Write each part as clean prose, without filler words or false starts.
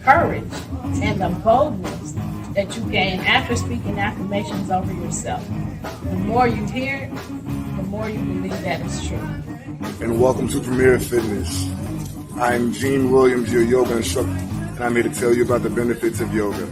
Courage and the boldness that you gain after speaking affirmations over yourself. The more you hear it, the more you believe that it's true. And welcome to Premier Fitness. I'm Gene Williams, your yoga instructor, and I'm here to tell you about the benefits of yoga.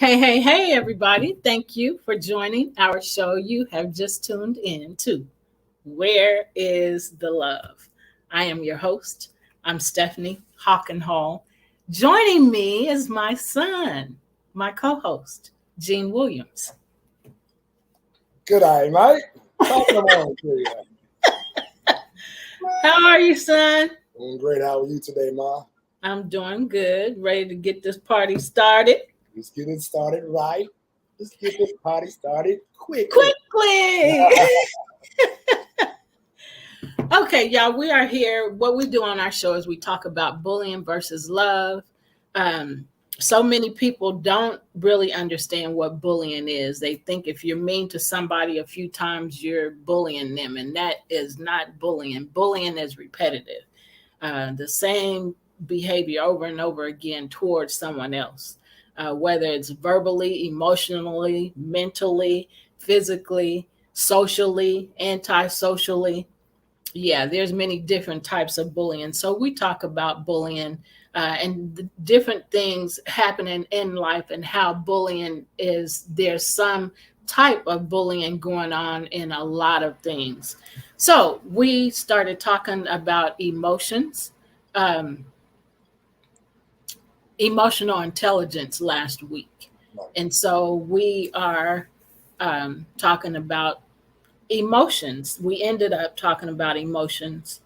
Hey, everybody. Thank you for joining our show. You have just tuned in to Where is the Love? I am your host. I'm Stephne Hockenhull. Joining me is my son, my co-host, Gene Williams. Good eye, mate. Talking on to you. How are you, son? Doing great. How are you today, Ma? I'm doing good. Ready to get this party started. Let's get it started right. Let's get this party started quickly. Okay, y'all, we are here. What we do on our show is we talk about bullying versus love. So many people don't really understand what bullying is. They think if you're mean to somebody a few times, you're bullying them, and that is not bullying. Bullying is repetitive. The same behavior over and over again towards someone else. Whether it's verbally, emotionally, mentally, physically, socially, antisocially. Yeah, there's many different types of bullying. So we talk about bullying and the different things happening in life and how bullying is. There's some type of bullying going on in a lot of things. So we started talking about emotions. Emotional intelligence last week. And so we are talking about emotions. We ended up talking about emotions.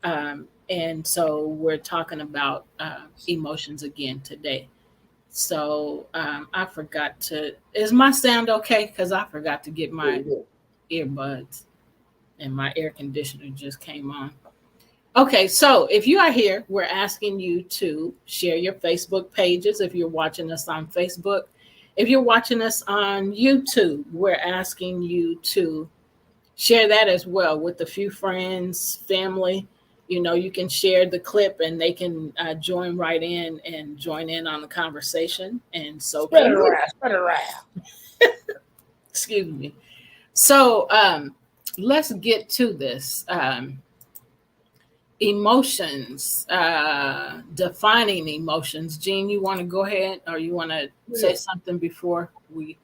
And so we're talking about emotions again today. So I forgot to, is my sound okay? Because I forgot to get my earbuds and my air conditioner just came on. Okay, so if you are here, we're asking you to share your Facebook pages if you're watching us on Facebook. If you're watching us on YouTube, we're asking you to share that as well with a few friends, family. You know, you can share the clip and they can join right in and join in on the conversation. And so, spread it around. Excuse me. So let's get to this. Emotions, defining emotions. Gene, you want to go ahead or you want to say something before we?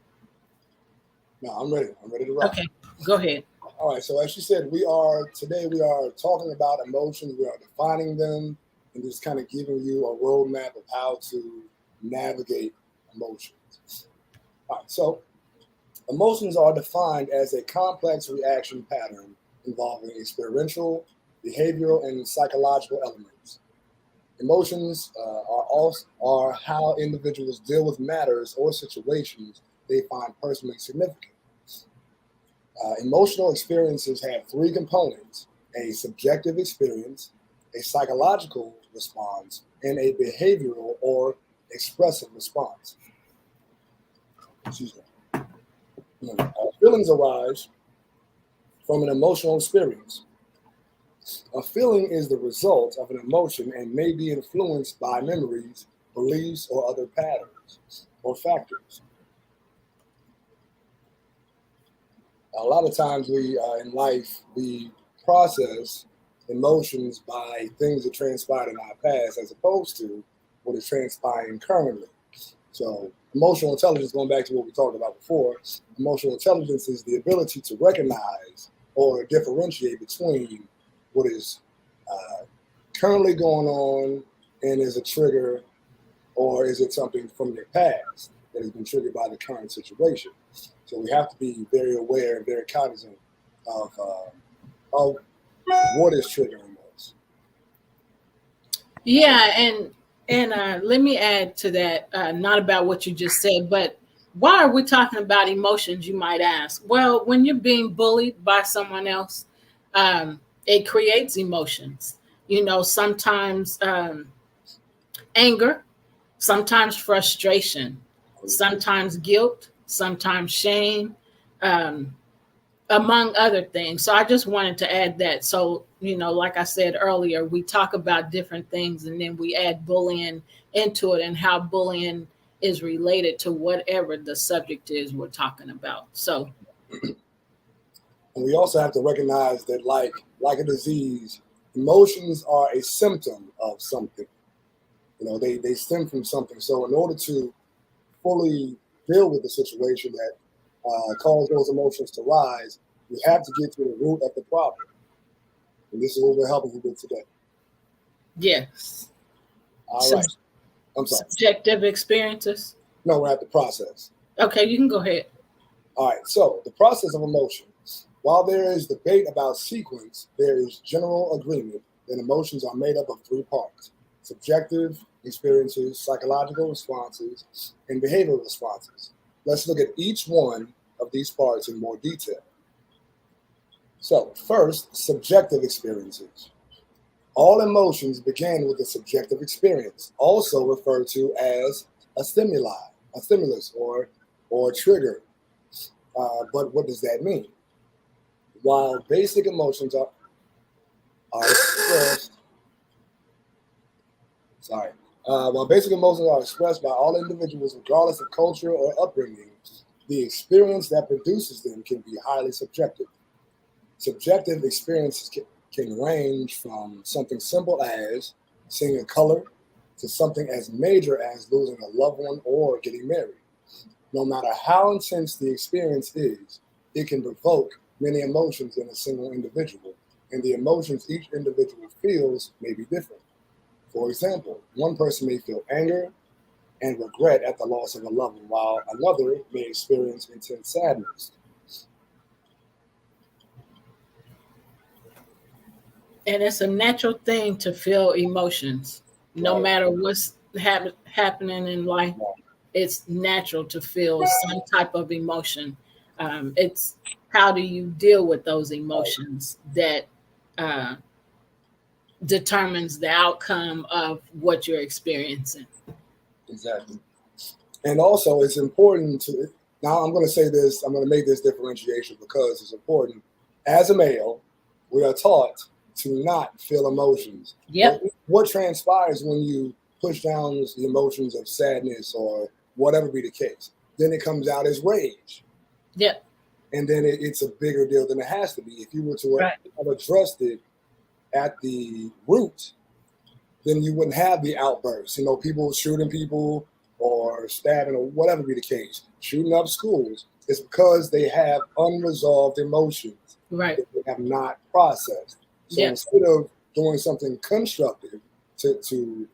No, I'm ready. I'm ready to rock. Okay, go ahead. All right. So as you said, we are talking about emotions. We are defining them and just kind of giving you a roadmap of how to navigate emotions. All right. So emotions are defined as a complex reaction pattern involving experiential, behavioral, and psychological elements. Emotions are how individuals deal with matters or situations they find personally significant. Emotional experiences have three components: a subjective experience, a psychological response, and a behavioral or expressive response. Excuse me. Feelings arise from an emotional experience. A feeling is the result of an emotion and may be influenced by memories, beliefs, or other patterns or factors. A lot of times in life, we process emotions by things that transpired in our past as opposed to what is transpiring currently. So emotional intelligence, going back to what we talked about before, emotional intelligence is the ability to recognize or differentiate between what is currently going on and is a trigger, or is it something from your past that has been triggered by the current situation. So we have to be very aware and very cognizant of what is triggering us. Yeah, and let me add to that, not about what you just said, but why are we talking about emotions? You might ask. Well, when you're being bullied by someone else, it creates emotions. Sometimes anger, sometimes frustration, sometimes guilt, sometimes shame. Um, Among other things. So I just wanted to add that. So, like I said earlier, we talk about different things and then we add bullying into it and how bullying is related to whatever the subject is we're talking about. So, and we also have to recognize that, like a disease, emotions are a symptom of something. They stem from something. So in order to fully deal with the situation that cause those emotions to rise, we have to get to the root of the problem. And this is what we're helping you with today. yes. All right. I'm sorry. Subjective experiences. No, we're at the process. Okay, you can go ahead. All right. So the process of emotion. While there is debate about sequence, there is general agreement that emotions are made up of three parts: subjective experiences, psychological responses, and behavioral responses. Let's look at each one of these parts in more detail. So, first, subjective experiences. All emotions begin with a subjective experience, also referred to as a stimulus, or trigger. But what does that mean? While basic emotions are expressed, while basic emotions are expressed by all individuals, regardless of culture or upbringing, the experience that produces them can be highly subjective. Subjective experiences can range from something simple as seeing a color to something as major as losing a loved one or getting married. No matter how intense the experience is, it can provoke many emotions in a single individual, and the emotions each individual feels may be different. For example, one person may feel anger and regret at the loss of a loved one, while another may experience intense sadness. And it's a natural thing to feel emotions, no Right. matter what's happening in life. It's natural to feel some type of emotion. It's how do you deal with those emotions that uh, determines the outcome of what you're experiencing. Exactly. And also, it's important to, now I'm going to say this, I'm going to make this differentiation because it's important. As a male, we are taught to not feel emotions. Yep. What transpires when you push down the emotions of sadness or whatever be the case? Then it comes out as rage. Yep. And then it's a bigger deal than it has to be. If you were to have addressed it at the root, then you wouldn't have the outbursts. People shooting people or stabbing or whatever be the case, shooting up schools. It's because they have unresolved emotions Right. that they have not processed. So instead of doing something constructive to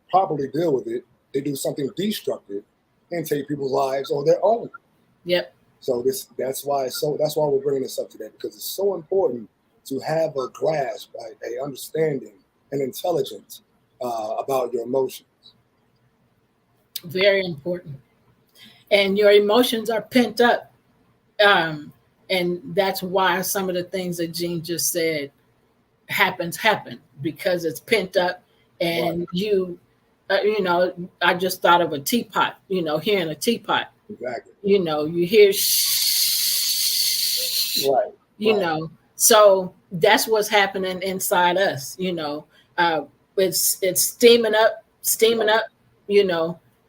properly deal with it, they do something destructive and take people's lives or their own. Yep. So that's why we're bringing this up today, because it's so important to have a grasp, a understanding, and intelligence about your emotions. Very important. And your emotions are pent up. And that's why some of the things that Gene just said happen because it's pent up. And I just thought of a teapot, hearing a teapot. Exactly. You hear right. So that's what's happening inside us. It's steaming up,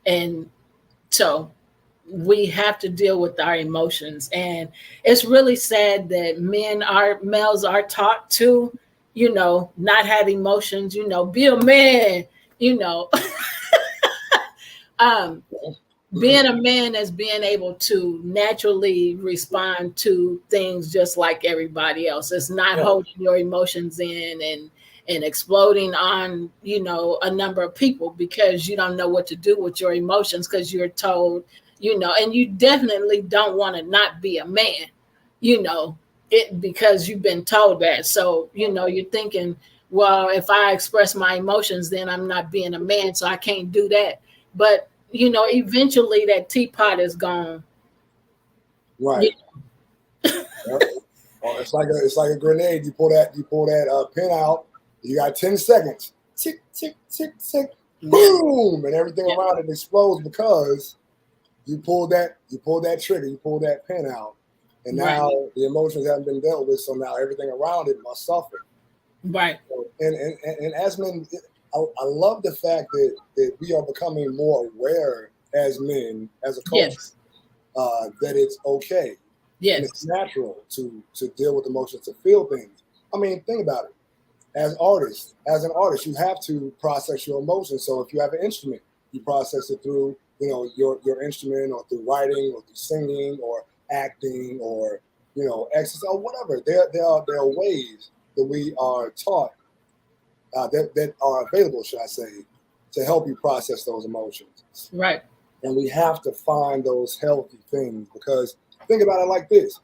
and so we have to deal with our emotions. And it's really sad that males are taught to, not have emotions, be a man, being a man is being able to naturally respond to things just like everybody else. It's not holding your emotions in and exploding on, a number of people because you don't know what to do with your emotions because you're told, and you definitely don't want to not be a man, because you've been told that. So, you're thinking, well, if I express my emotions, then I'm not being a man, so I can't do that. But, eventually that teapot is gone. Right. Well, it's like a grenade. You pull that pin out. You got 10 seconds. Tick, tick, tick, tick. Boom, and everything around it explodes because you pulled that trigger, you pulled that pin out, and now the emotions haven't been dealt with. So now everything around it must suffer. Right. And as men, I love the fact that we are becoming more aware as men, as a culture, that it's okay. Yes. And it's natural to deal with emotions, to feel things. I mean, think about it. As an artist, you have to process your emotions. So if you have an instrument, you process it through, your instrument, or through writing, or through singing, or acting, or exercise, or whatever. There are ways that we are taught that are available, should I say, to help you process those emotions. Right. And we have to find those healthy things, because think about it like this: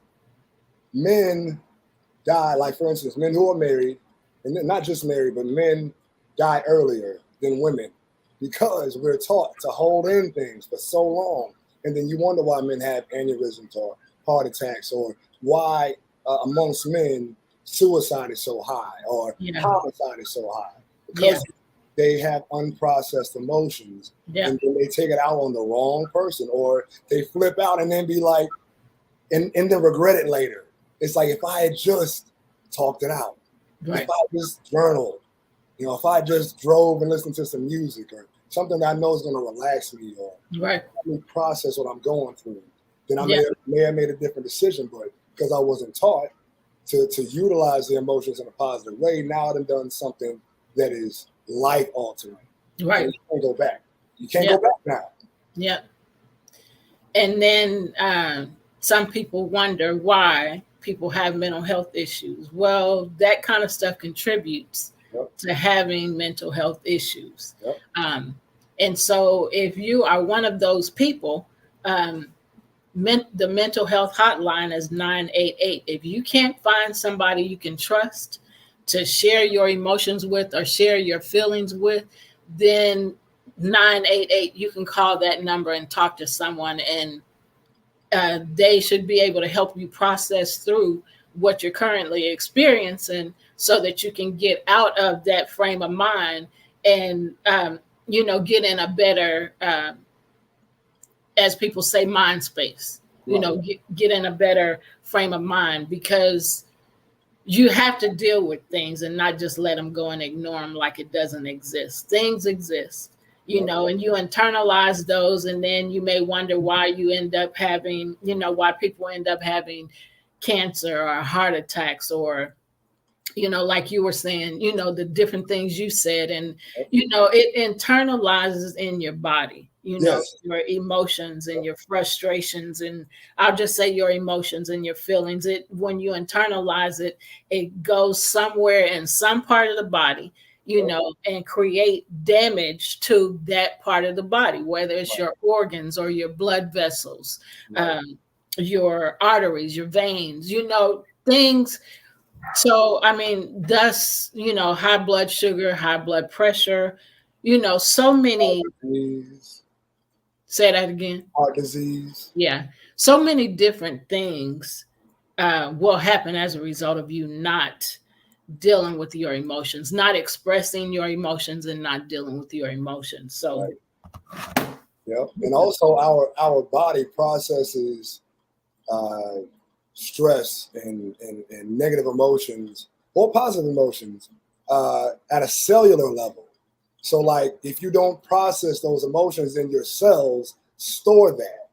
men die, like for instance, men who are married. And not just married, but men die earlier than women because we're taught to hold in things for so long. And then you wonder why men have aneurysms or heart attacks, or why amongst men suicide is so high, or homicide is so high, because they have unprocessed emotions, and then they take it out on the wrong person, or they flip out and then be like, and then regret it later. It's like, if I had just talked it out. Right. If I just journaled, if I just drove and listened to some music, or something that I know is going to relax me, or let me process what I'm going through, then I may have made a different decision. But because I wasn't taught to utilize the emotions in a positive way, now I've done something that is life altering. Right. And you can't go back. You can't go back now. Yeah. And then some people wonder why people have mental health issues. Well, that kind of stuff contributes to having mental health issues. And so if you are one of those people, the mental health hotline is 988. If you can't find somebody you can trust to share your emotions with or share your feelings with, then 988, you can call that number and talk to someone, and they should be able to help you process through what you're currently experiencing, so that you can get out of that frame of mind and, get in a better, as people say, mind space, get in a better frame of mind, because you have to deal with things and not just let them go and ignore them like it doesn't exist. Things exist. And you internalize those, and then you may wonder why you end up having, why people end up having cancer or heart attacks, or, like you were saying, the different things you said, and, it internalizes in your body, your emotions and your frustrations, and I'll just say your emotions and your feelings. When you internalize it, it goes somewhere in some part of the body, and create damage to that part of the body, whether it's your organs or your blood vessels, your arteries, your veins, things. So, thus, high blood sugar, high blood pressure, so many. Say that again. Heart disease. Yeah. So many different things will happen as a result of you not dealing with your emotions, not expressing your emotions, and not dealing with your emotions. So, and also our body processes stress and negative emotions or positive emotions at a cellular level. So, like, if you don't process those emotions, then your cells store that,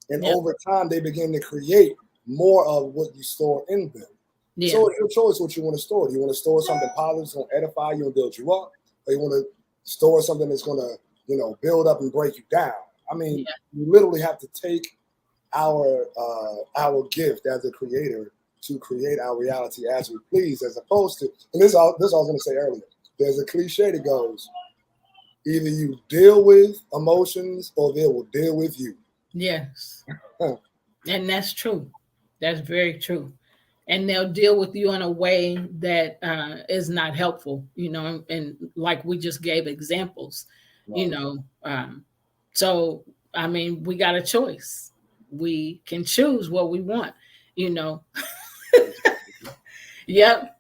and over time they begin to create more of what you store in them. So it's your choice what you want to store. Do you want to store something positive that's going to edify you and build you up, or you want to store something that's going to, build up and break you down? You literally have to take our gift as a creator to create our reality as we please, as opposed to, and this I was going to say earlier, there's a cliche that goes, either you deal with emotions or they will deal with you. Yes. And that's true. That's very true. And they'll deal with you in a way that is not helpful, and like we just gave examples, you Right. know. So, I mean, we got a choice. We can choose what we want, you know. Yep.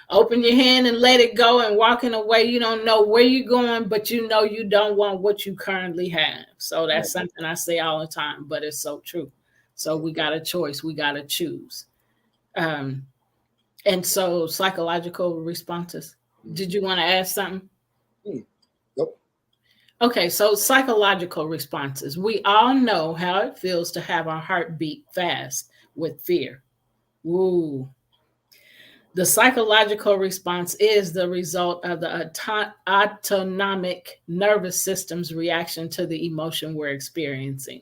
Open your hand and let it go, and walking away. You don't know where you're going, but you know you don't want what you currently have. So that's something I say all the time, but it's so true. So we got a choice. We got to choose. Um, and so psychological responses. Did you want to add something? Nope. Okay, so psychological responses. We all know how it feels to have our heart beat fast with fear. Ooh. The psychological response is the result of the autonomic nervous system's reaction to the emotion we're experiencing.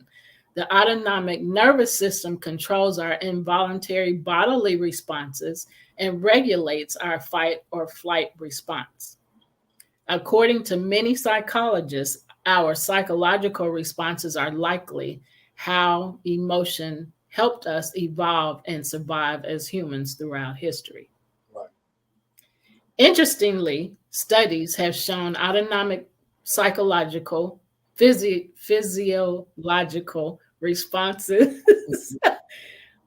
The autonomic nervous system controls our involuntary bodily responses and regulates our fight or flight response. According to many psychologists, our psychological responses are likely how emotion helped us evolve and survive as humans throughout history. Right. Interestingly, studies have shown autonomic psychological, physiological responses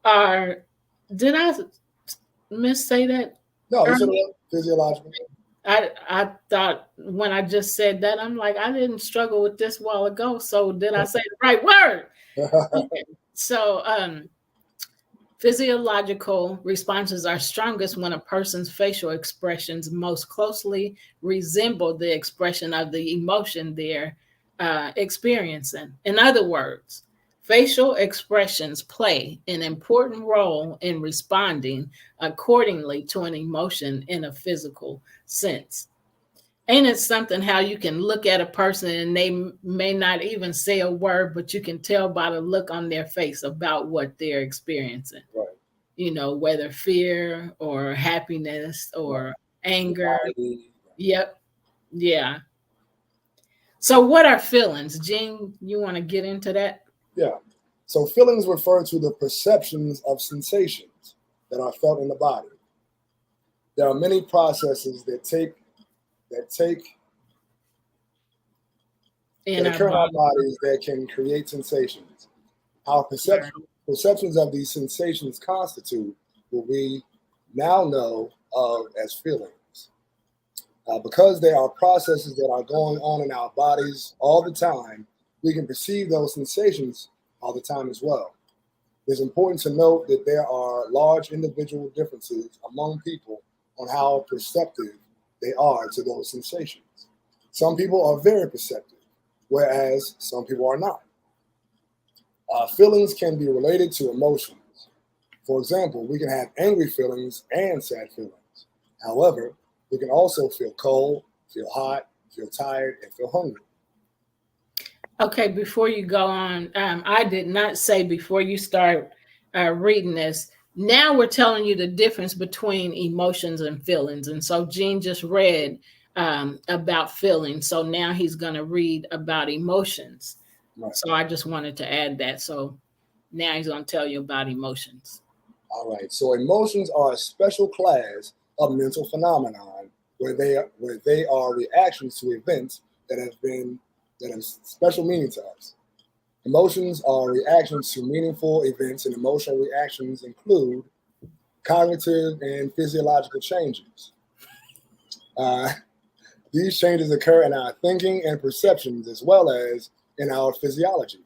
are. Did I missay that? No, you said it physiological. I thought when I just said that, I'm like, I didn't struggle with this a while ago. So did I say the right word? Okay. So physiological responses are strongest when a person's facial expressions most closely resemble the expression of the emotion they're experiencing. In other words, facial expressions play an important role in responding accordingly to an emotion in a physical sense. Ain't it something how you can look at a person and they may not even say a word, but you can tell by the look on their face about what they're experiencing? Right. Whether fear or happiness or anger. Yep. Yeah. So what are feelings? Jean, you want to get into that? Yeah. So feelings refer to the perceptions of sensations that are felt in the body. There are many processes that occur in our bodies that can create sensations. Our perceptions of these sensations constitute what we now know of as feelings. Because there are processes that are going on in our bodies all the time, we can perceive those sensations all the time as well. It's important to note that there are large individual differences among people on how perceptive they are to those sensations. Some people are very perceptive, whereas some people are not. Feelings can be related to emotions. For example, we can have angry feelings and sad feelings. However, we can also feel cold, feel hot, feel tired, and feel hungry. Okay, before you go on, I did not say before you start reading this. Now we're telling you the difference between emotions and feelings. And so Gene just read about feelings. So now he's going to read about emotions. Right. So I just wanted to add that. So now he's going to tell you about emotions. All right. So emotions are a special class of mental phenomenon where they are reactions to events that have special meaning to us. Emotions are reactions to meaningful events, and emotional reactions include cognitive and physiological changes. These changes occur in our thinking and perceptions as well as in our physiology,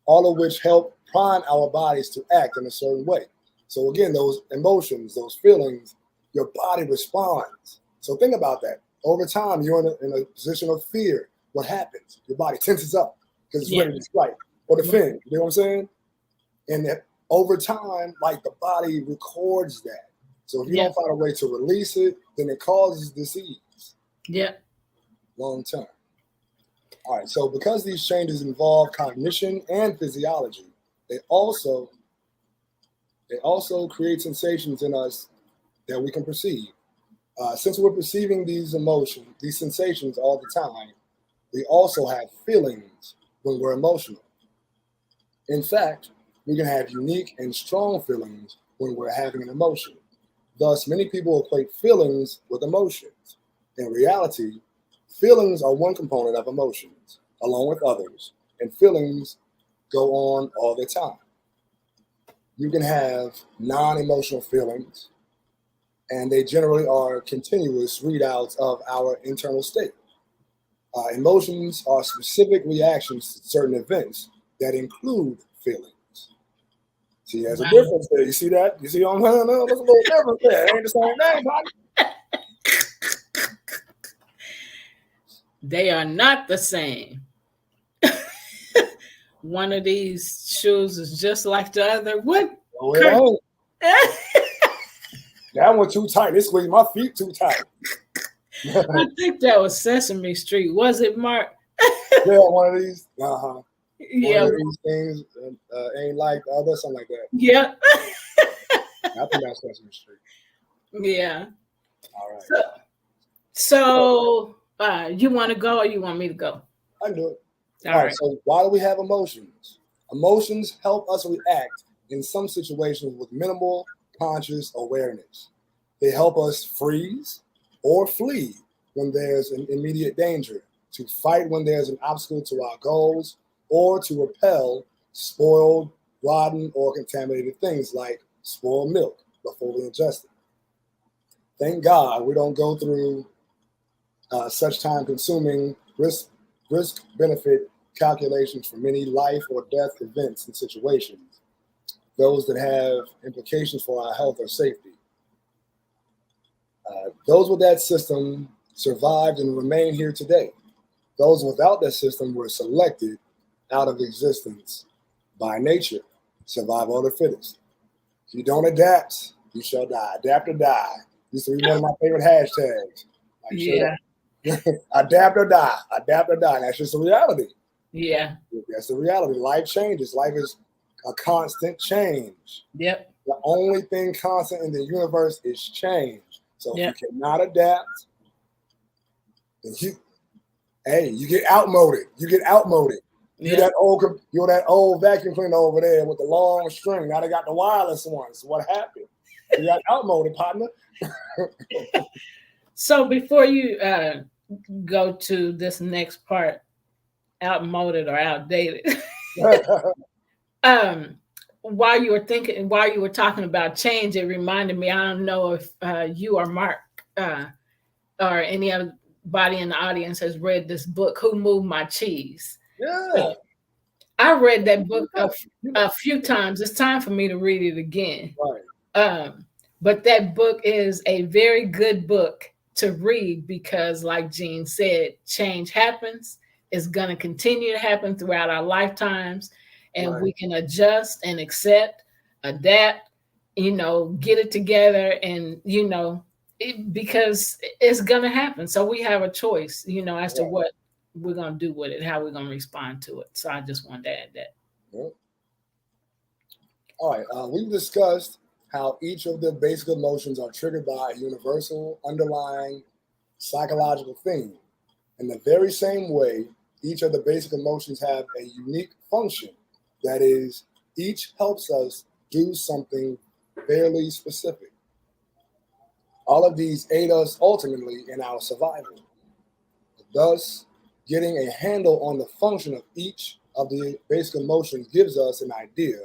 all of which help prime our bodies to act in a certain way. So again, those emotions, those feelings, your body responds. So think about that. Over time, you're in a position of fear. What happens? Your body tenses up because it's ready to strike or defend. You know what I'm saying? And that over time, like the body records that. So if you don't find a way to release it, then it causes disease. Yeah. Long term. All right. So because these changes involve cognition and physiology, they also create sensations in us that we can perceive. Since we're perceiving these emotions, these sensations all the time, we also have feelings when we're emotional. In fact, we can have unique and strong feelings when we're having an emotion. Thus, many people equate feelings with emotions. In reality, feelings are one component of emotions, along with others, and feelings go on all the time. You can have non-emotional feelings, and they generally are continuous readouts of our internal state. Emotions are specific reactions to certain events that include feelings. See, there's a Wow. difference there. You see that? You see what I'm saying? There's a little difference there. It ain't the same thing, buddy. They are not the same. One of these shoes is just like the other. What? No, it ain't. That one too tight. This squeeze my feet too tight. I think that was Sesame Street. Was it, Mark? Yeah, one of these. Yeah. One of these things ain't like the other, something like that. Yeah. I think that's Sesame Street. Yeah. All right. So you want to go or you want me to go? I can do it. All right. So why do we have emotions? Emotions help us react in some situations with minimal conscious awareness. They help us freeze or flee when there's an immediate danger, to fight when there's an obstacle to our goals, or to repel spoiled, rotten, or contaminated things like spoiled milk before we ingest it. Thank God we don't go through such time-consuming risk-benefit calculations for many life or death events and situations, those that have implications for our health or safety. Those with that system survived and remain here today. Those without that system were selected out of existence by nature, survival of the fittest. If you don't adapt, you shall die. Adapt or die. Used to be one of my favorite hashtags. Yeah. Adapt or die. Adapt or die. That's just a reality. Yeah. That's the reality. Life changes. Life is a constant change. Yep. The only thing constant in the universe is change. So Yep. if you cannot adapt, then you get outmoded. You get outmoded. Yep. You're that old vacuum cleaner over there with the long string. Now they got the wireless ones. What happened? You got outmoded, partner. So before you go to this next part, outmoded or outdated, while you were talking about change, it reminded me, I don't know if you or Mark or any other body in the audience has read this book, Who Moved My Cheese? Yeah. I read that book a few times. It's time for me to read it again. Right. But that book is a very good book to read because, like Gene said, change happens. It's going to continue to happen throughout our lifetimes. And Right. we can adjust and accept, adapt, get it together and, because it's going to happen. So we have a choice, as to what we're going to do with it, how we're going to respond to it. So I just wanted to add that. Yeah. All right. We've discussed how each of the basic emotions are triggered by a universal underlying psychological theme. In the very same way, each of the basic emotions have a unique function. That is, each helps us do something fairly specific. All of these aid us ultimately in our survival. Thus, getting a handle on the function of each of the basic emotions gives us an idea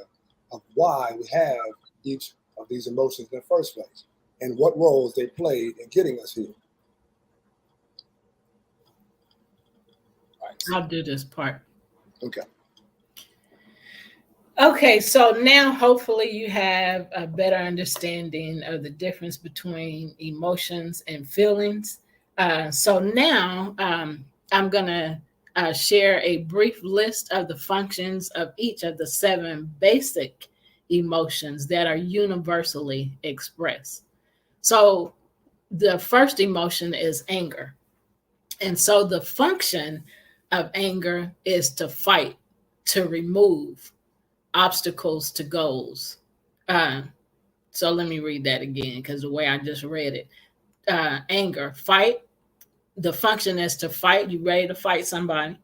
of why we have each of these emotions in the first place and what roles they played in getting us here. All right. I'll do this part. Okay, so now hopefully you have a better understanding of the difference between emotions and feelings. So now I'm going to share a brief list of the functions of each of the 7 basic emotions that are universally expressed. So the first emotion is anger. And so the function of anger is to fight, to remove obstacles to goals. So let me read that again because the way I just read it. Anger, fight. The function is to fight. You ready to fight somebody?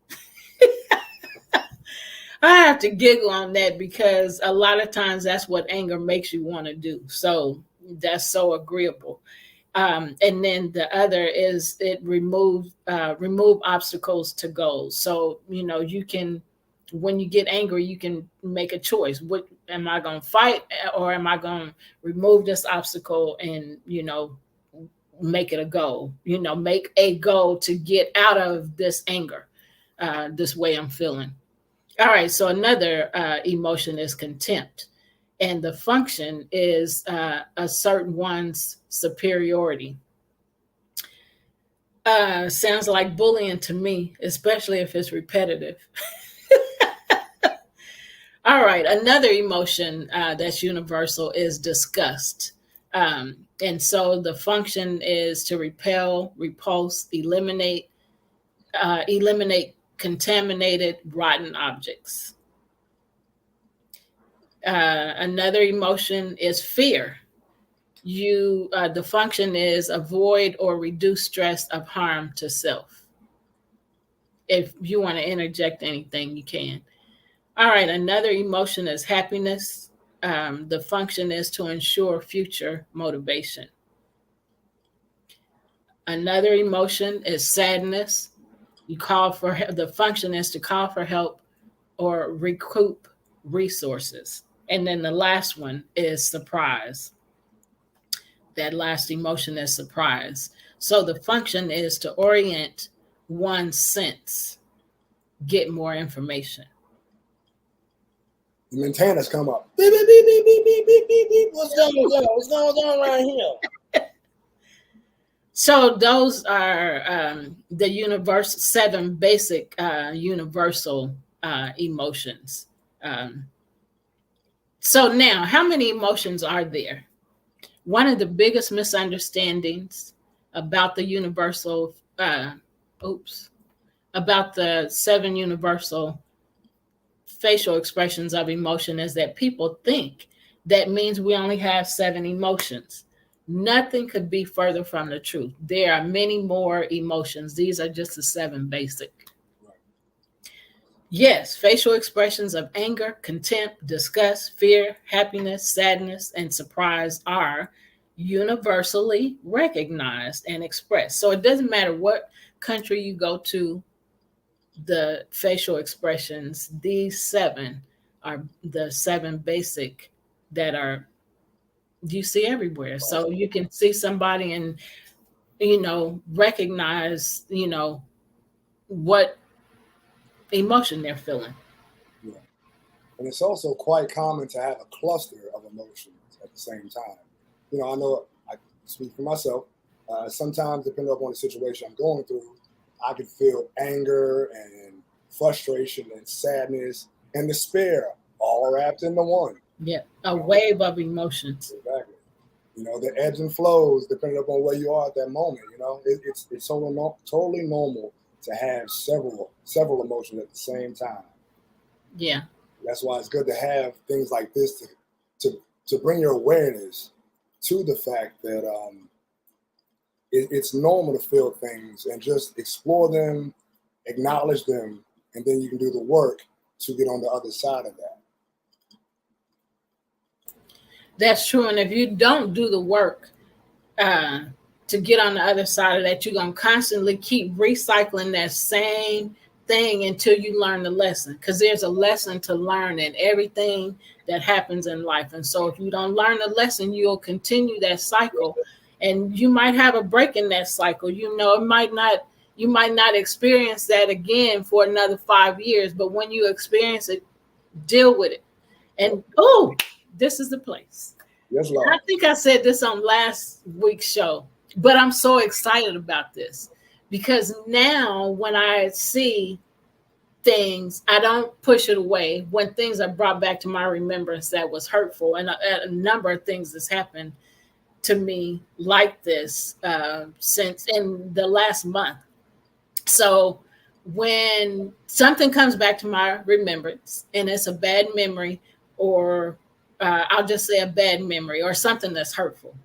I have to giggle on that because a lot of times that's what anger makes you want to do. So that's so agreeable. And then the other is it remove obstacles to goals. So you can, when you get angry, you can make a choice. What am I going to fight, or am I going to remove this obstacle and make it a goal? Make a goal to get out of this anger, this way I'm feeling. All right. So another emotion is contempt, and the function is assert one's superiority. Sounds like bullying to me, especially if it's repetitive. All right, another emotion that's universal is disgust. And so the function is to repel, repulse, eliminate contaminated, rotten objects. Another emotion is fear. The function is avoid or reduce stress of harm to self. If you want to interject anything, you can. All right, another emotion is happiness. The function is to ensure future motivation. Another emotion is sadness. The function is to call for help or recoup resources. And then the last one is surprise. That last emotion is surprise. So the function is to orient one's sense, get more information. The maintainers come up. Beep, beep, beep, beep, beep, beep, beep, beep, beep. What's going on? What's going on right here? So those are the seven basic universal emotions. So now, how many emotions are there? One of the biggest misunderstandings about the about the seven universal facial expressions of emotion is that people think that means we only have seven emotions. Nothing could be further from the truth. There are many more emotions. These are just the seven basic. Yes, facial expressions of anger, contempt, disgust, fear, happiness, sadness, and surprise are universally recognized and expressed. So it doesn't matter what country you go to, the facial expressions, these seven are the seven basic that are you see everywhere. So you can see somebody and recognize what emotion they're feeling. Yeah. And it's also quite common to have a cluster of emotions at the same time. I know I speak for myself. Sometimes, depending upon the situation I'm going through, I can feel anger and frustration and sadness and despair all wrapped into one. Yeah, a wave of emotions. Exactly. The ebbs and flows depending upon where you are at that moment. It's totally normal to have several emotions at the same time. Yeah. That's why it's good to have things like this to bring your awareness to the fact that it's normal to feel things and just explore them, acknowledge them, and then you can do the work to get on the other side of that. That's true. And if you don't do the work to get on the other side of that, you're going to constantly keep recycling that same thing until you learn the lesson, because there's a lesson to learn in everything that happens in life. And so if you don't learn the lesson, you'll continue that cycle, and you might have a break in that cycle. You might not experience that again for another 5 years, but when you experience it, deal with it. And this is the place. Yes, Lord. I think I said this on last week's show, but I'm so excited about this because now when I see things, I don't push it away. When things are brought back to my remembrance that was hurtful, and a number of things that's happened to me like this since in the last month. So when something comes back to my remembrance and it's a bad memory, or I'll just say a bad memory or something that's hurtful,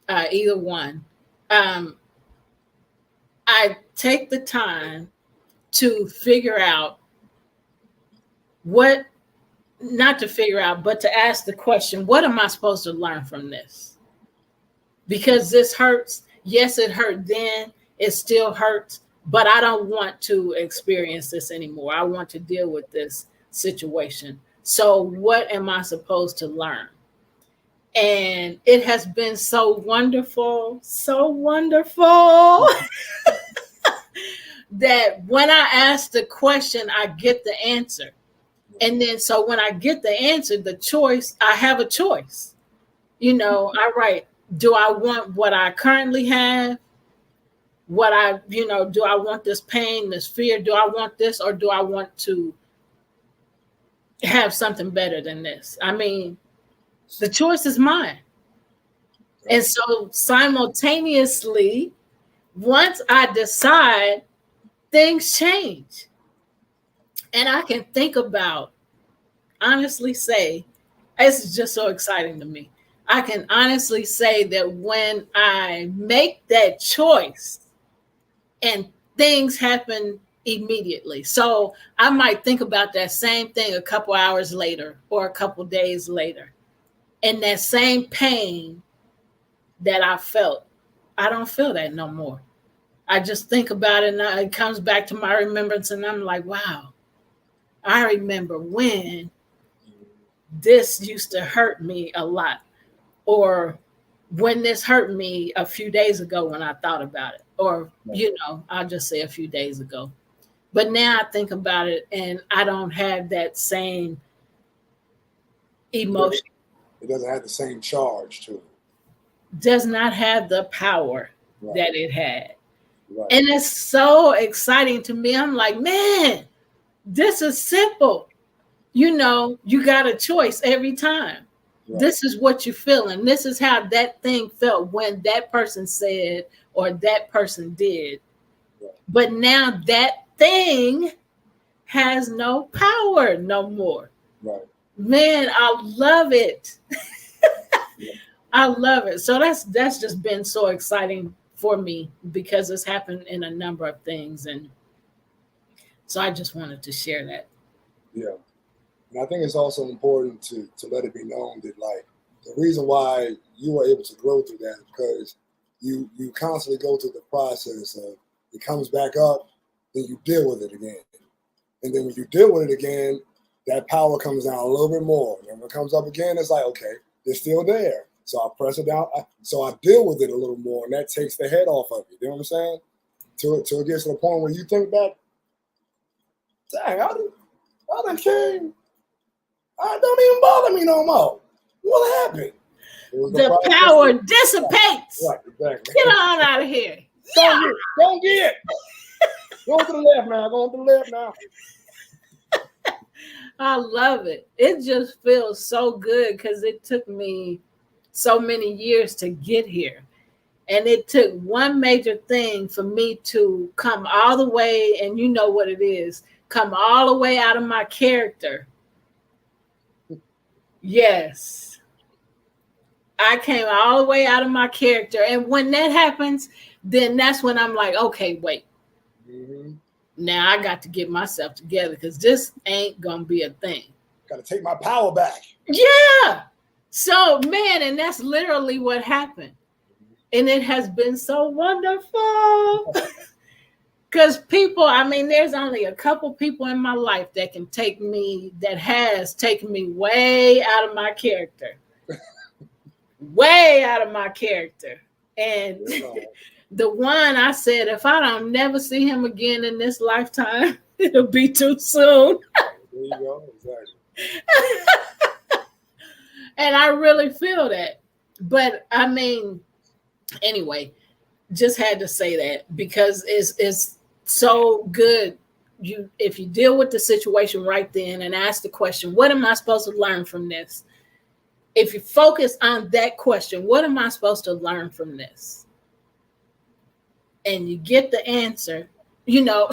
either one, I take the time to figure out what, not to figure out, but to ask the question, what am I supposed to learn from this? Because this hurts. Yes, it hurt then. It still hurts, but I don't want to experience this anymore. I want to deal with this situation. So what am I supposed to learn? And it has been so wonderful that when I ask the question, I get the answer. And then, so when I get the answer, the choice, I have a choice. I write, do I want what I currently have? Do I want this pain, this fear? Do I want this, or do I want to have something better than this? I mean, the choice is mine. And so simultaneously, once I decide, things change. And I can think about, honestly say, this is just so exciting to me. I can honestly say that when I make that choice and things happen immediately. So I might think about that same thing a couple hours later or a couple days later. And that same pain that I felt, I don't feel that no more. I just think about it and it comes back to my remembrance and I'm like, wow, I remember when this used to hurt me a lot, or when this hurt me a few days ago when I thought about it, or, I'll just say a few days ago. But now I think about it and I don't have that same emotion. It doesn't have the same charge to it. Does not have the power that it had. Right. And it's so exciting to me. I'm like, man, this is simple. You got a choice every time. Right. This is what you feel. And this is how that thing felt when that person said or that person did. Right. But now that thing has no power no more. Right. Man, I love it. I love it. So that's just been so exciting for me because it's happened in a number of things. And so I just wanted to share that. Yeah. And I think it's also important to let it be known that, like, the reason why you were able to grow through that is because you constantly go through the process of it comes back up, then you deal with it again. And then when you deal with it again, that power comes down a little bit more. And when it comes up again, it's like, okay, it's still there. So I press it down. So I deal with it a little more, and that takes the head off of it. You know what I'm saying? Till it gets to the point where you think back, dang, I done came. I don't even bother me no more. What happened? The power dissipates. Right, exactly. Get on out of here. Don't get. Go to the left now. Go to the left now. I love it. It just feels so good because it took me so many years to get here. And it took one major thing for me to come all the way, and you know what it is, come all the way out of my character. Yes. I came all the way out of my character. And when that happens, then that's when I'm like, okay, wait. Mm-hmm. Now I got to get myself together because this ain't going to be a thing. Got to take my power back. Yeah. So, man, and that's literally what happened. And it has been so wonderful. Because people, I mean, there's only a couple people in my life that can take me, that has taken me way out of my character. Way out of my character. And the one I said, if I don't never see him again in this lifetime, it'll be too soon. There you go. Exactly. And I really feel that. But I mean, anyway, just had to say that because it's so good. If you deal with the situation right then and ask the question, what am I supposed to learn from this? If you focus on that question, what am I supposed to learn from this? And you get the answer,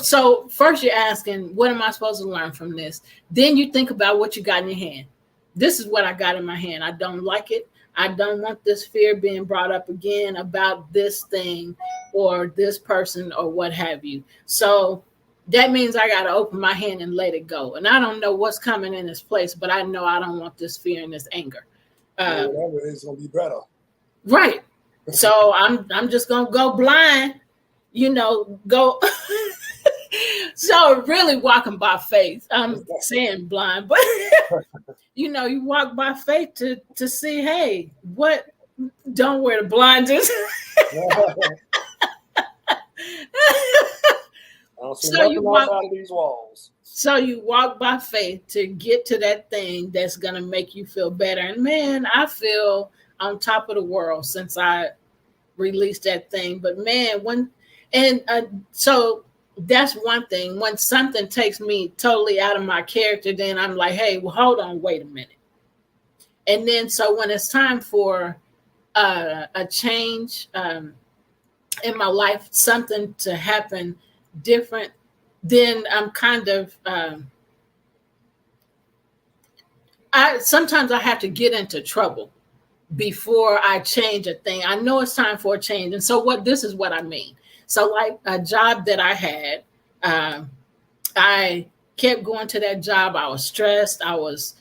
so first you're asking, what am I supposed to learn from this? Then you think about what you got in your hand. This is what I got in my hand. I don't like it. I don't want this fear being brought up again about this thing or this person or what have you. So that means I got to open my hand and let it go. And I don't know what's coming in its place, but I know I don't want this fear and this anger. Whatever it is going to be better. Right. So I'm just going to go blind, go. So really walking by faith. I'm saying blind, but you walk by faith to see, hey, what, don't wear the blinders. I don't see nothing outside of these walls. So you walk by faith to get to that thing that's going to make you feel better. And man, I feel on top of the world since I released that thing. But man, so that's one thing. When something takes me totally out of my character, then I'm like, hey, well, hold on, wait a minute. And then so when it's time for a change in my life, something to happen different, then I'm kind of sometimes I have to get into trouble before I change a thing. I know it's time for a change. And so this is what I mean. So like a job that I had, I kept going to that job. I was stressed. I was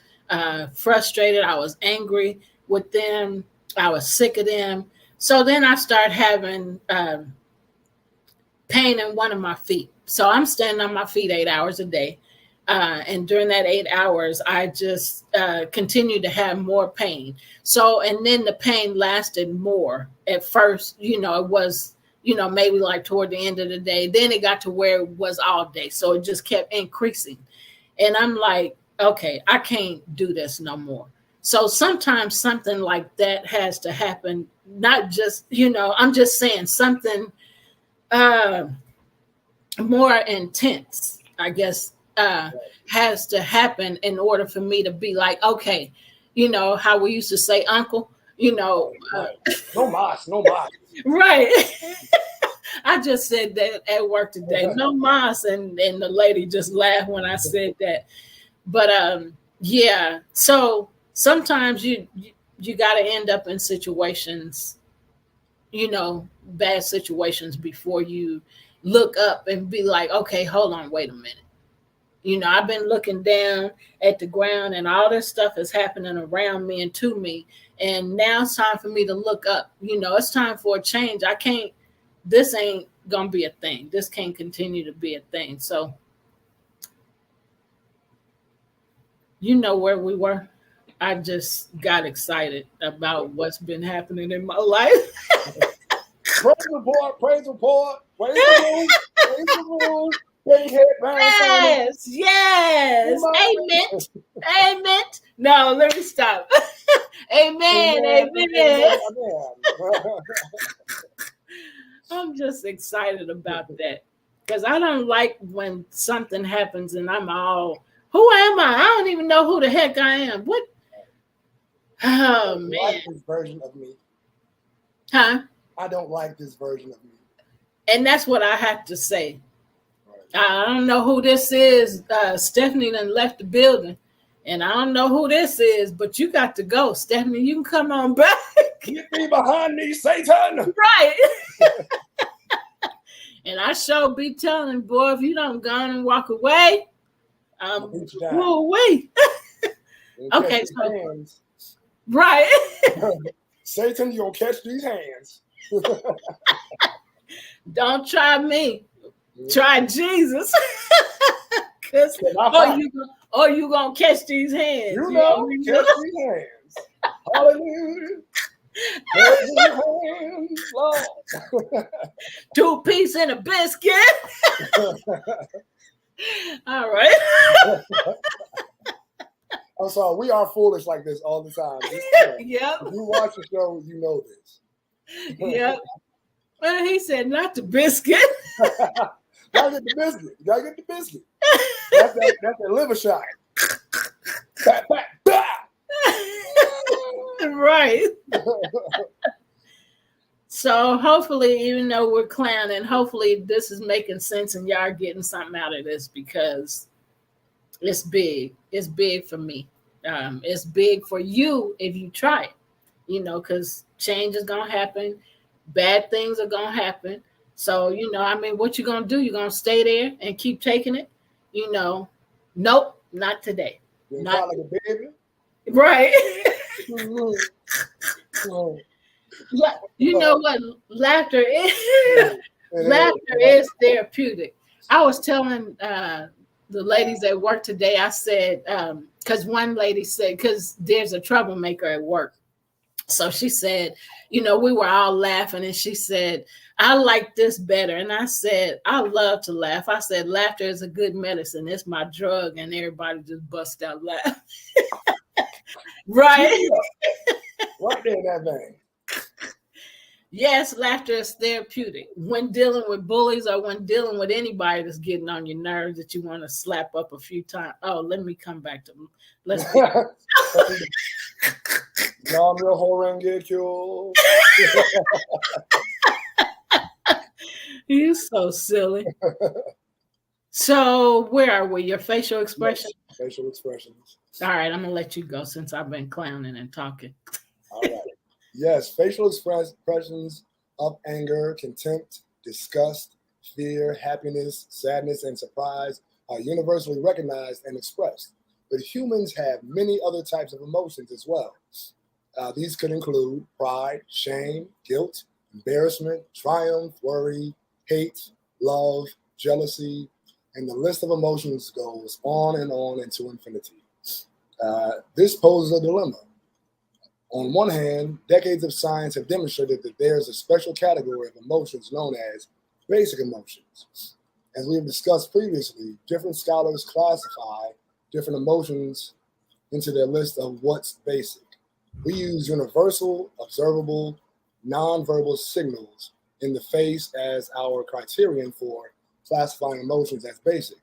frustrated. I was angry with them. I was sick of them. So then I started having pain in one of my feet. So I'm standing on my feet 8 hours a day. And during that 8 hours, I just continued to have more pain. So, and then the pain lasted more. At first, it was, maybe like toward the end of the day. Then it got to where it was all day. So it just kept increasing. And I'm like, okay, I can't do this no more. So sometimes something like that has to happen. Not just, I'm just saying something more intense, I guess, has to happen in order for me to be like, okay, how we used to say, uncle, no mas. Right. I just said that at work today, no mas, and the lady just laughed when I said that. But yeah, so sometimes you got to end up in situations, bad situations before you look up and be like, okay, hold on, wait a minute. I've been looking down at the ground and all this stuff is happening around me and to me. And now it's time for me to look up. It's time for a change. This ain't going to be a thing. This can't continue to be a thing. So, where we were. I just got excited about what's been happening in my life. Praise report. Praise the room. Yes. Amen. No, let me stop. Amen. I'm just excited about that because I don't like when something happens and I'm all, who am I? I don't even know who the heck I am. What? Oh, man. I don't like this version of me. Huh? I don't like this version of me. And that's what I have to say. I don't know who this is. Stephne done left the building. And I don't know who this is, but you got to go. Stephne, you can come on back. Get me behind me, Satan. Right. And I sure be telling, boy, if you don't go on and walk away, woo-wee. Okay, so right. Satan, you'll catch these hands. Don't try me. Try Jesus. Or you gonna catch these hands. Catch these hands. Hallelujah. Hands, Lord. 2 piece and a biscuit. All right. I'm sorry, we are foolish like this all the time. Yep. If you watch the show, you know this. Yep. Well, he said not the biscuit. Gotta get the biscuit. That's that liver shot. Right. So hopefully, even though we're clowning, hopefully this is making sense and y'all are getting something out of this because it's big. It's big for me. It's big for you if you try it, because change is going to happen. Bad things are going to happen. So, I mean, what you gonna do? You gonna stay there and keep taking it? Nope, not today. You Not cry like a baby. right. Mhm. Mhm. You know what? Laughter is It laughter is. is therapeutic. I was telling the ladies at work today. I said because one lady said because there's a troublemaker at work. So she said, we were all laughing, and she said, I like this better. And I said, I love to laugh. I said, laughter is a good medicine. It's my drug. And everybody just bust out laughing. Right. Right there in that vein. Yes, laughter is therapeutic. When dealing with bullies or when dealing with anybody that's getting on your nerves that you want to slap up a few times. Oh, let me come back to let's Nam Myoho Renge Kyo. You're so silly. So where are we? Your facial expression? Yes, facial expressions. All right, I'm gonna let you go since I've been clowning and talking. All right. Yes, facial expressions of anger, contempt, disgust, fear, happiness, sadness, and surprise are universally recognized and expressed. But humans have many other types of emotions as well. These could include pride, shame, guilt, embarrassment, triumph, worry, hate, love, jealousy, and the list of emotions goes on into infinity. This poses a dilemma. On one hand, decades of science have demonstrated that there is a special category of emotions known as basic emotions. As we have discussed previously, different scholars classify different emotions into their list of what's basic. We use universal, observable, nonverbal signals in the face as our criterion for classifying emotions as basic,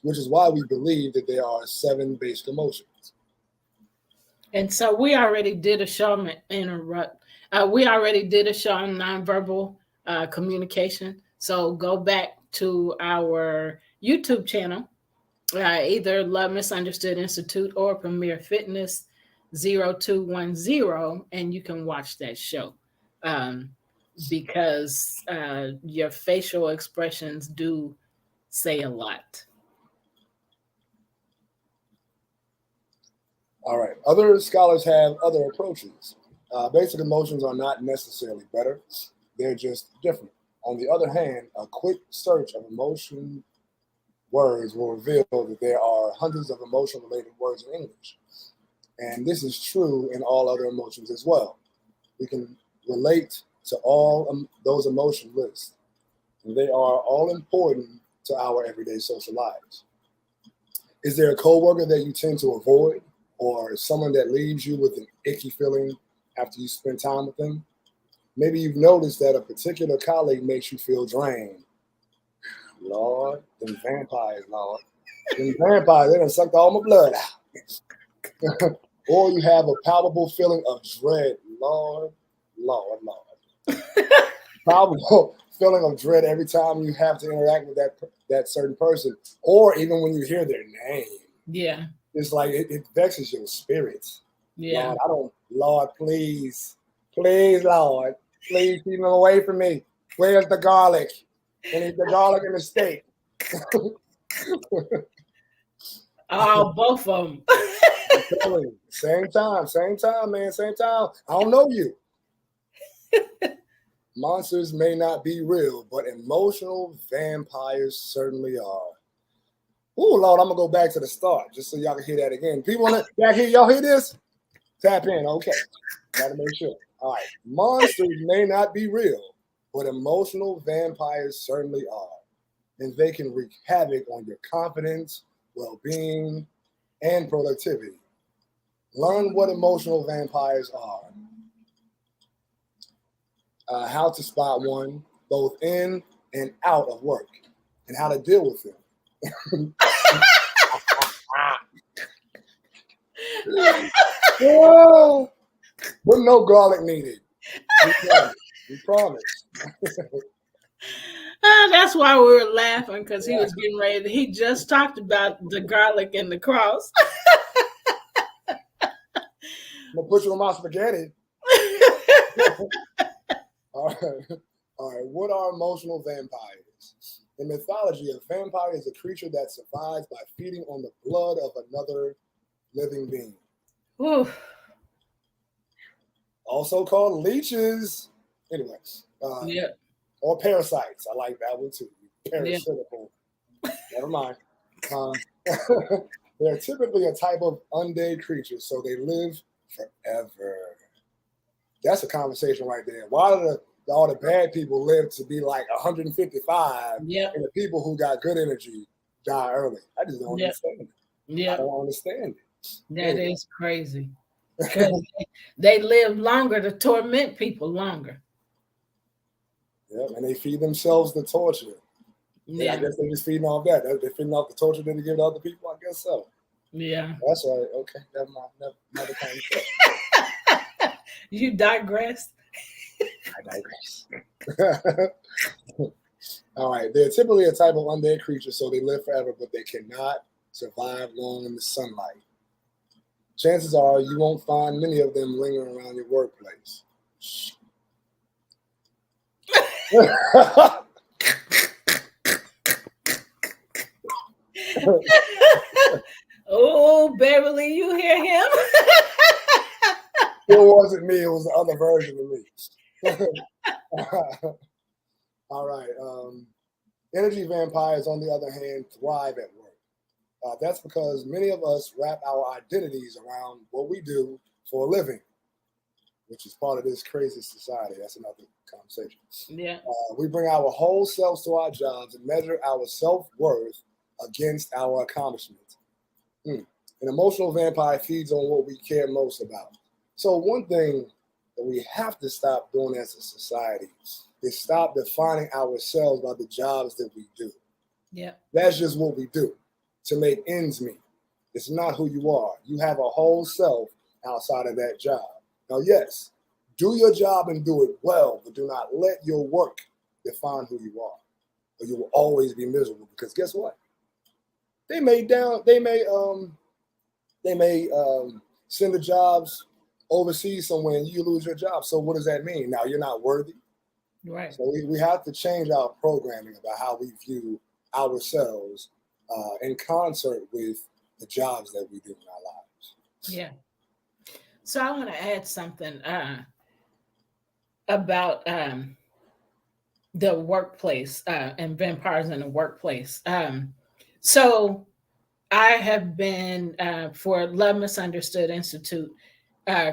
which is why we believe that there are 7 basic emotions. And so we already did a show. Interrupt. We already did a show on nonverbal communication. So go back to our YouTube channel, either Love Misunderstood Institute or Premier Fitness 0210, and you can watch that show because your facial expressions do say a lot. All right. Other scholars have other approaches. Basic emotions are not necessarily better, they're just different. On the other hand, a quick search of emotion words will reveal that there are hundreds of emotion related words in English. And this is true in all other emotions as well. We can relate to all those emotion lists, and they are all important to our everyday social lives. Is there a coworker that you tend to avoid, or someone that leaves you with an icky feeling after you spend time with them? Maybe you've noticed that a particular colleague makes you feel drained. Lord, them vampires, Lord. Them vampires, they done sucked all my blood out. Or you have a palpable feeling of dread. Lord, Lord, Lord. Palpable feeling of dread every time you have to interact with that certain person, or even when you hear their name. Yeah. It's like it vexes your spirits. Yeah. Lord, Lord, please, Lord, please keep them away from me. Where's the garlic? I need the garlic in the steak. Oh, both of them. Same time, man, same time. I don't know you. Monsters may not be real, but emotional vampires certainly are. Oh, Lord, I'm going to go back to the start just so y'all can hear that again. People back here, y'all hear this? Tap in. Okay. Got to make sure. All right. Monsters may not be real, but emotional vampires certainly are. And they can wreak havoc on your confidence, well-being, and productivity. Learn what emotional vampires are, how to spot one, both in and out of work, and how to deal with them. Oh, but no garlic needed. We promise. That's why we were laughing, because he was getting ready. He just talked about the garlic and the cross. I'm gonna put you on my spaghetti. All right. All right, what are emotional vampires? In mythology, a vampire is a creature that survives by feeding on the blood of another living being. Whew. Also called leeches. Anyway, Yep. or parasites. I like that one too. Yep. Parasitical. Never mind. They're typically a type of undead creature, so they live forever. That's a conversation right there. Why do all the bad people live to be like 155, Yep. and the people who got good energy die early? I just don't Yep. understand it. I Yep. don't understand it. That is crazy. Because they live longer to torment people longer. Yep, and they feed themselves the torture. Yeah, I guess they're just feeding off that. They're feeding off the torture that they give to other people. I guess so. Yeah. That's right. Okay, never mind. Another conversation. You digress. I digress. All right. They're typically a type of undead creature, so they live forever, but they cannot survive long in the sunlight. Chances are you won't find many of them lingering around your workplace. Oh, Beverly, you hear him? It wasn't me. It was the other version of me. All right. Energy vampires, on the other hand, thrive at work. That's because many of us wrap our identities around what we do for a living, which is part of this crazy society. That's another conversation. Yeah. We bring our whole selves to our jobs and measure our self-worth against our accomplishments. An emotional vampire feeds on what we care most about. So one thing that we have to stop doing as a society is stop defining ourselves by the jobs that we do. Yeah. That's just what we do to make ends meet. It's not who you are. You have a whole self outside of that job. Now, yes, do your job and do it well, but do not let your work define who you are, or you will always be miserable. Because guess what? They may send the jobs overseas somewhere and you lose your job. So what does that mean? Now you're not worthy. Right. So we have to change our programming about how we view ourselves in concert with the jobs that we do in our lives. Yeah. So I want to add something about the workplace and vampires in the workplace. So I have been for Love Misunderstood Institute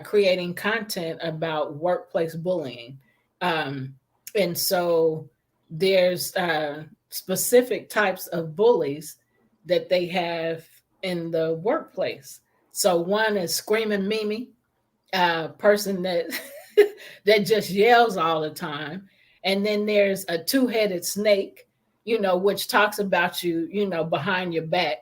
creating content about workplace bullying. And so there's specific types of bullies that they have in the workplace. So one is Screaming Mimi, person that that just yells all the time. And then there's a two-headed snake, which talks about you, behind your back.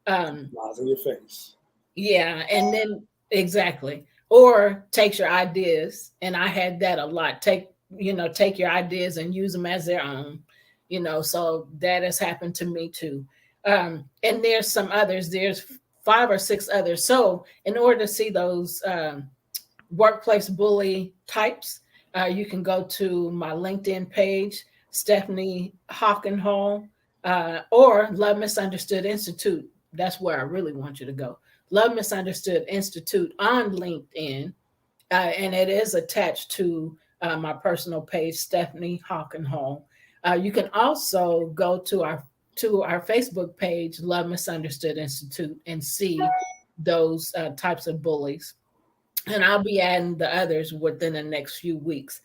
Lies in your face. Yeah, and then exactly. Or takes your ideas, and I had that a lot. Take your ideas and use them as their own. So that has happened to me too. And there's some others. There's 5 or 6 others. So in order to see those workplace bully types, you can go to my LinkedIn page, Stephne Hockenhull, or Love Misunderstood Institute. That's where I really want you to go. Love Misunderstood Institute on LinkedIn, and it is attached to my personal page, Stephne Hockenhull. You can also go to our Facebook page, Love Misunderstood Institute, and see those types of bullies. And I'll be adding the others within the next few weeks.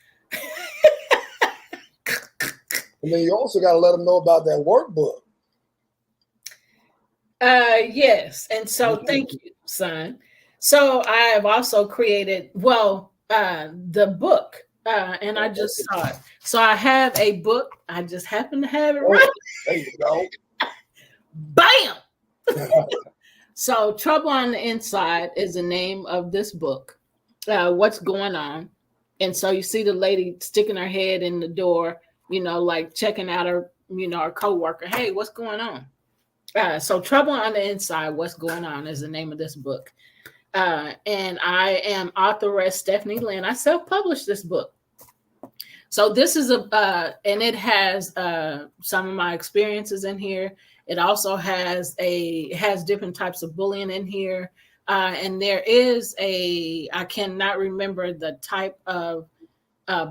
And then you also got to let them know about that workbook. Yes. And so thank you, son. So I have also created, the book, and I just saw it. So I have a book. I just happen to have it right. There you go. Bam! So Trouble on the Inside is the name of this book. What's going on? And so you see the lady sticking her head in the door, like checking out her, her coworker. Hey, what's going on? So Trouble on the Inside, What's Going On is the name of this book. And I am authoress Stephanie Lynn. I self-published this book. So this is and it has some of my experiences in here. It also has different types of bullying in here. And there is I cannot remember the type of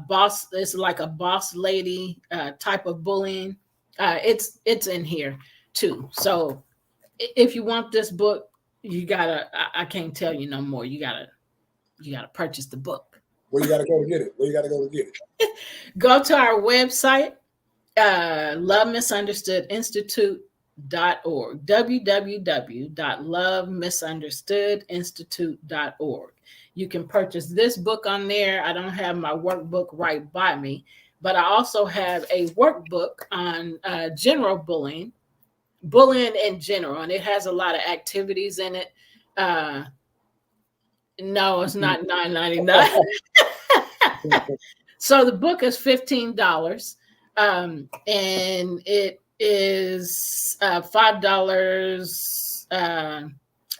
boss. It's like a boss lady type of bullying. It's in here too. So if you want this book, you gotta. I can't tell you no more. You gotta purchase the book. Where you gotta go to get it? Where you gotta go to get it? Go to our website, lovemisunderstoodinstitute.org. www.lovemisunderstoodinstitute.org. You can purchase this book on there. I don't have my workbook right by me, but I also have a workbook on general bullying in general, and it has a lot of activities in it. No, it's not $9.99. So the book is $15, and it is $5.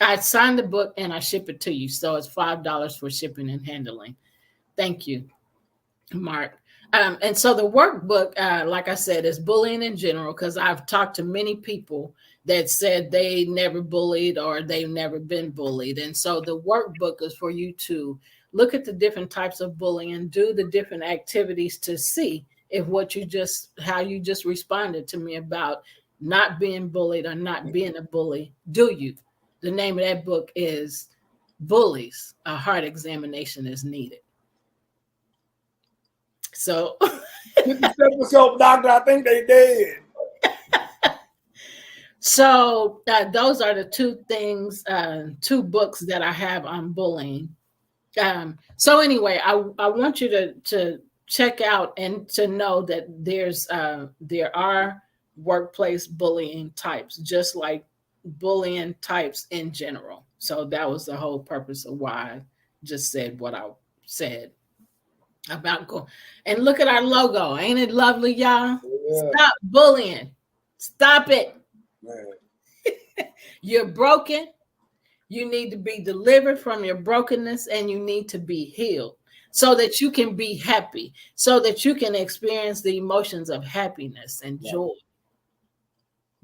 I signed the book and I ship it to you, so it's $5 for shipping and handling. Thank you, Mark. And so the workbook, like I said, is bullying in general, because I've talked to many people that said they never bullied or they've never been bullied. And so the workbook is for you to look at the different types of bullying, do the different activities to see if how you just responded to me about not being bullied or not being a bully. Do you? The name of that book is Bullies, A Heart Examination is Needed. So Get the stethoscope, doctor. I think they did. So those are the two books that I have on bullying. So anyway, I want you to check out and to know that there are workplace bullying types, just like bullying types in general. So that was the whole purpose of why I just said what I said about go. And look at our logo. Ain't it lovely, y'all? Yeah. Stop bullying. Stop it. Man. You're broken. You need to be delivered from your brokenness, and you need to be healed so that you can be happy, so that you can experience the emotions of happiness and joy.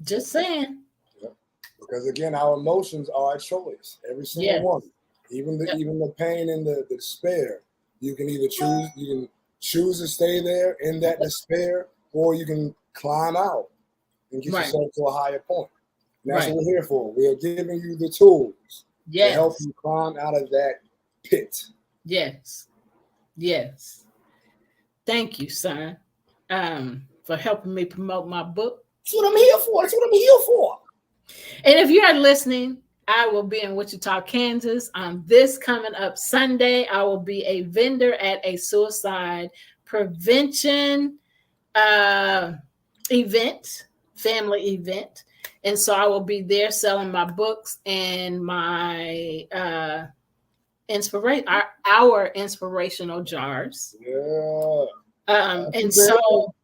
Just saying. Yeah. Because again, our emotions are a choice. Every single one. Even the pain and the despair. You can either choose to stay there in that despair, or you can climb out and get yourself to a higher point. And that's what we're here for. We are giving you the tools to help you climb out of that pit. Yes. Thank you, son, for helping me promote my book. That's what I'm here for. And if you are listening, I will be in Wichita, Kansas on this coming up Sunday. I will be a vendor at a suicide prevention event, family event. And so I will be there selling my books and my our inspirational jars. Yeah. And so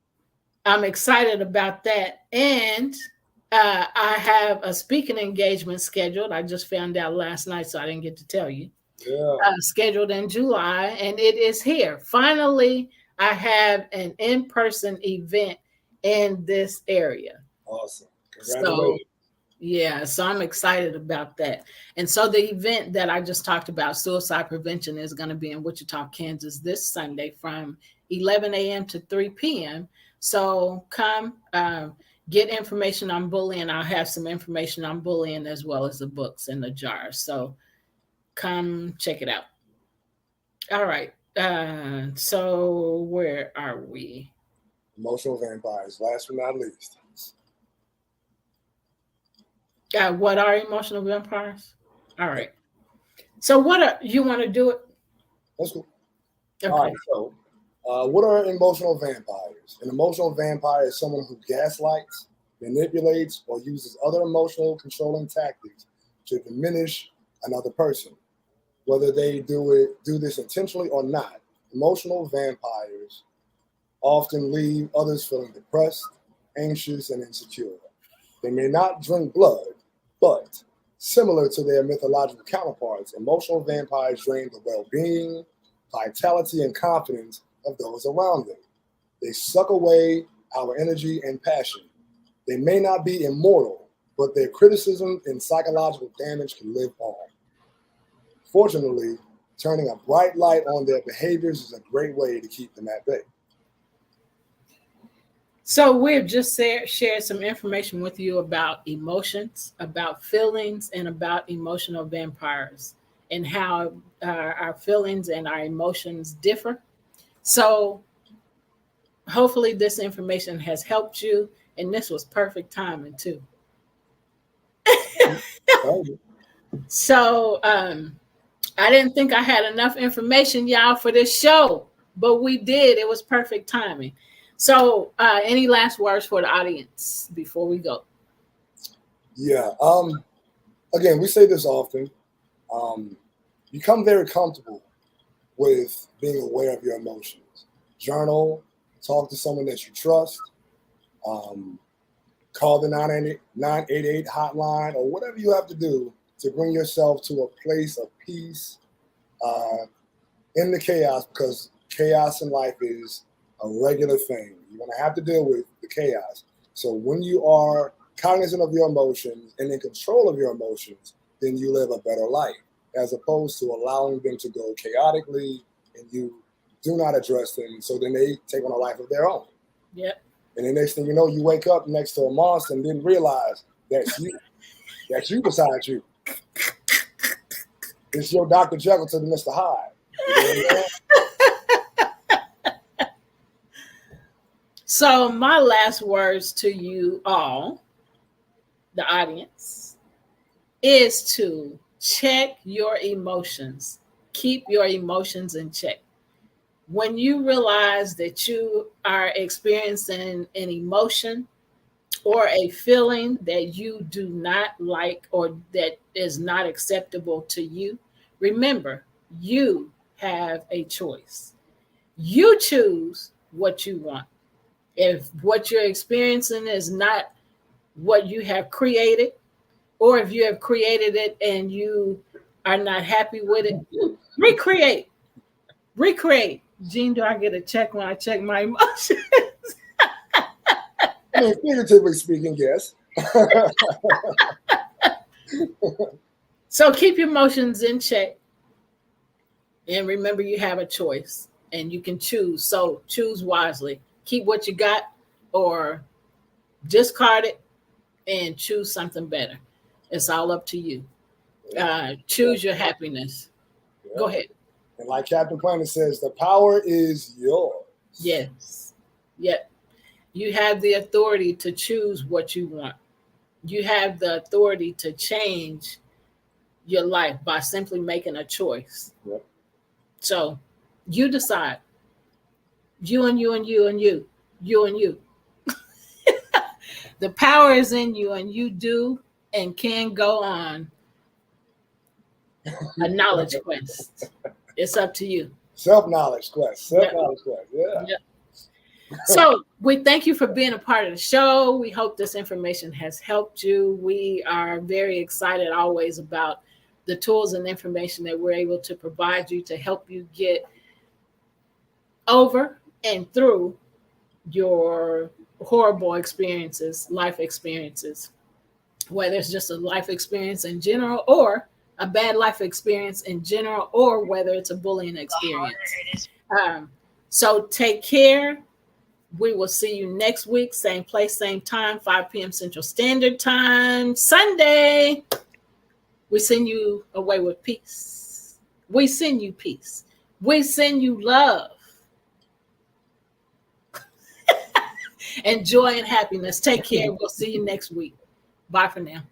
I'm excited about that. And I have a speaking engagement scheduled. I just found out last night, so I didn't get to tell you. Yeah. Scheduled in July, and it is here. Finally, I have an in-person event in this area. Awesome. So I'm excited about that. And so the event that I just talked about, suicide prevention, is going to be in Wichita, Kansas this Sunday from 11 a.m. to 3 p.m. So come get information on bullying. I'll have some information on bullying as well as the books and the jars. So come check it out. All right. So where are we? Emotional vampires, last but not least. What are emotional vampires? All right. So you want to do it? That's cool. Okay. All right. So what are emotional vampires? An emotional vampire is someone who gaslights, manipulates, or uses other emotional controlling tactics to diminish another person. Whether they do this intentionally or not, emotional vampires often leave others feeling depressed, anxious, and insecure. They may not drink blood, but similar to their mythological counterparts, emotional vampires drain the well-being, vitality, and confidence of those around them. They suck away our energy and passion. They may not be immortal, but their criticism and psychological damage can live on. Fortunately, turning a bright light on their behaviors is a great way to keep them at bay. So we've just shared some information with you about emotions, about feelings, and about emotional vampires, and how our feelings and our emotions differ. So hopefully this information has helped you, and this was perfect timing too. So I didn't think I had enough information, y'all, for this show, but we did. It was perfect timing. So any last words for the audience before we go? Yeah. Again, we say this often. Become very comfortable with being aware of your emotions. Journal, talk to someone that you trust, call the 988 hotline, or whatever you have to do to bring yourself to a place of peace in the chaos, because chaos in life is a regular thing. You're going to have to deal with the chaos. So when you are cognizant of your emotions and in control of your emotions, then you live a better life, as opposed to allowing them to go chaotically and you do not address them. So then they take on a life of their own. Yep. And the next thing you know, you wake up next to a monster and didn't realize that's you. That's you beside you. It's your Dr. Jekyll to the Mr. Hyde. You know what I mean? So my last words to you all, the audience, is to check your emotions. Keep your emotions in check. When you realize that you are experiencing an emotion or a feeling that you do not like or that is not acceptable to you, remember, you have a choice. You choose what you want. If what you're experiencing is not what you have created, or if you have created it and you are not happy with it, recreate. Recreate. Gene, do I get a check when I check my emotions? I mean, figuratively speaking, yes. So keep your emotions in check. And remember, you have a choice and you can choose. So choose wisely. Keep what you got or discard it and choose something better. It's all up to you. Choose your happiness. Yeah. Go ahead. And like Captain Planet says, the power is yours. Yes. Yep. You have the authority to choose what you want. You have the authority to change your life by simply making a choice. Yep. So you decide. You and you and you and you. You and you. The power is in you, and you do and can go on a knowledge quest. It's up to you. Self-knowledge quest. Self-knowledge quest. Yeah. Yep. So we thank you for being a part of the show. We hope this information has helped you. We are very excited always about the tools and information that we're able to provide you to help you get over and through your horrible experiences, life experiences, whether it's just a life experience in general or a bad life experience in general, or whether it's a bullying experience. So take care. We will see you next week, same place, same time, 5 p.m. Central Standard Time, Sunday. We send you away with peace. We send you peace. We send you love and joy and happiness. Take care. We'll see you next week. Bye for now.